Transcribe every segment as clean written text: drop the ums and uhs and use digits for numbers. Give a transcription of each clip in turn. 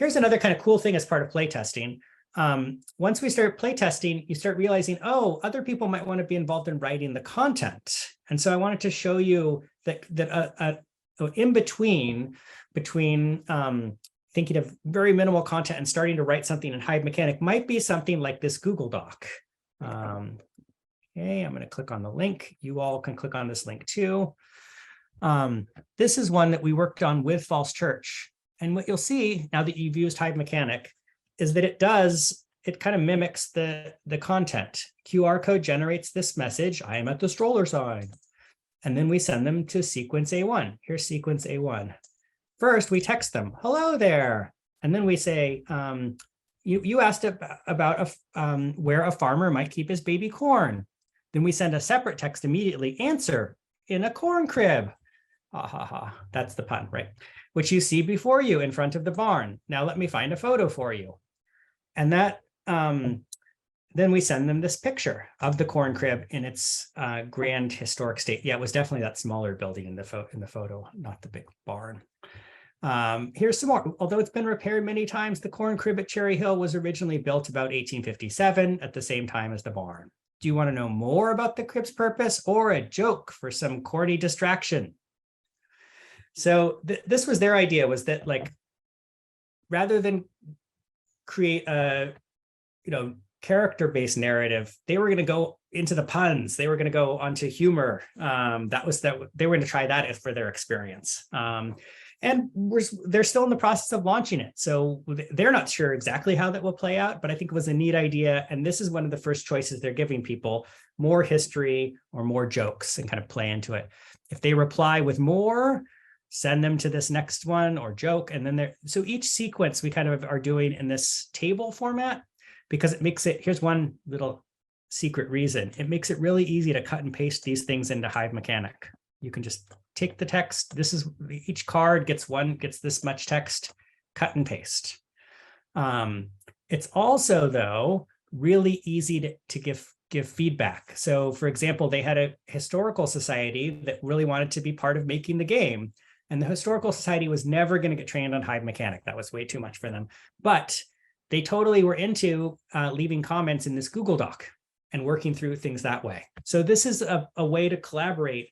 here's another kind of cool thing as part of playtesting. Once we start playtesting, you start realizing, oh, other people might want to be involved in writing the content. And so I wanted to show you that in between thinking of very minimal content and starting to write something in Hive Mechanic might be something like this Google Doc. Okay, I'm going to click on the link. You all can click on this link too. This is one that we worked on with Falls Church. And what you'll see now that you've used Hive Mechanic is that it kind of mimics the content. QR code generates this message, I am at the stroller sign. And then we send them to sequence A1. Here's sequence A1. First, we text them, hello there. And then we say, you asked about where a farmer might keep his baby corn. Then we send a separate text immediately, answer, in a corn crib. Ha ha ha, that's the pun, right? Which you see before you in front of the barn. Now let me find a photo for you. And that, then we send them this picture of the corn crib in its grand historic state. Yeah, it was definitely that smaller building in the photo, not the big barn. Here's some more. Although it's been repaired many times, the corn crib at Cherry Hill was originally built about 1857 at the same time as the barn. Do you want to know more about the crib's purpose or a joke for some corny distraction? So this was their idea, was that like, rather than create a, character-based narrative, they were going to go into the puns. They were going to go onto humor. They were going to try that for their experience. And they're still in the process of launching it. So they're not sure exactly how that will play out, but I think it was a neat idea. And this is one of the first choices they're giving people: more history or more jokes, and kind of play into it. If they reply with more, send them to this next one or joke. And then so each sequence we kind of are doing in this table format, because it makes it, here's one little secret reason. It makes it really easy to cut and paste these things into Hive Mechanic. You can just take the text. This is, each card gets this much text, cut and paste. It's also, though, really easy to give feedback. So for example, they had a historical society that really wanted to be part of making the game. And the historical society was never going to get trained on Hive Mechanic. That was way too much for them. But they totally were into leaving comments in this Google Doc and working through things that way. So this is a way to collaborate.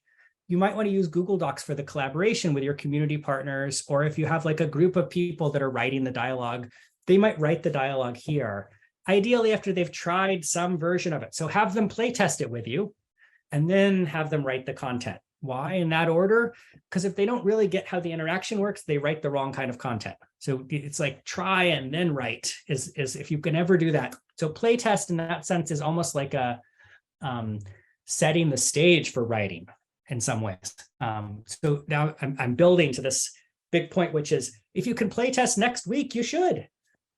You might want to use Google Docs for the collaboration with your community partners, or if you have like a group of people that are writing the dialogue, they might write the dialogue here, ideally after they've tried some version of it. So have them play test it with you and then have them write the content. Why in that order? Because if they don't really get how the interaction works, they write the wrong kind of content. So it's like try and then write is if you can ever do that. So playtest in that sense is almost like a setting the stage for writing in some ways. So now I'm building to this big point, which is if you can playtest next week, you should.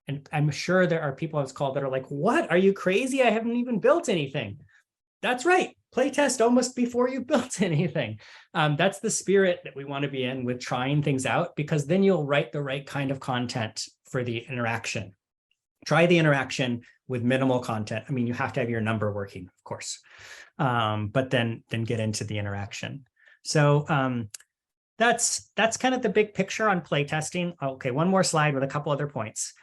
And I'm sure there are people on this call that are like, what? Are you crazy? I haven't even built anything. That's right. Playtest almost before you built anything. That's the spirit that we want to be in with trying things out, because then you'll write the right kind of content for the interaction. Try the interaction with minimal content. I mean, you have to have your number working, of course, but then get into the interaction. So that's kind of the big picture on playtesting. Okay, one more slide with a couple other points.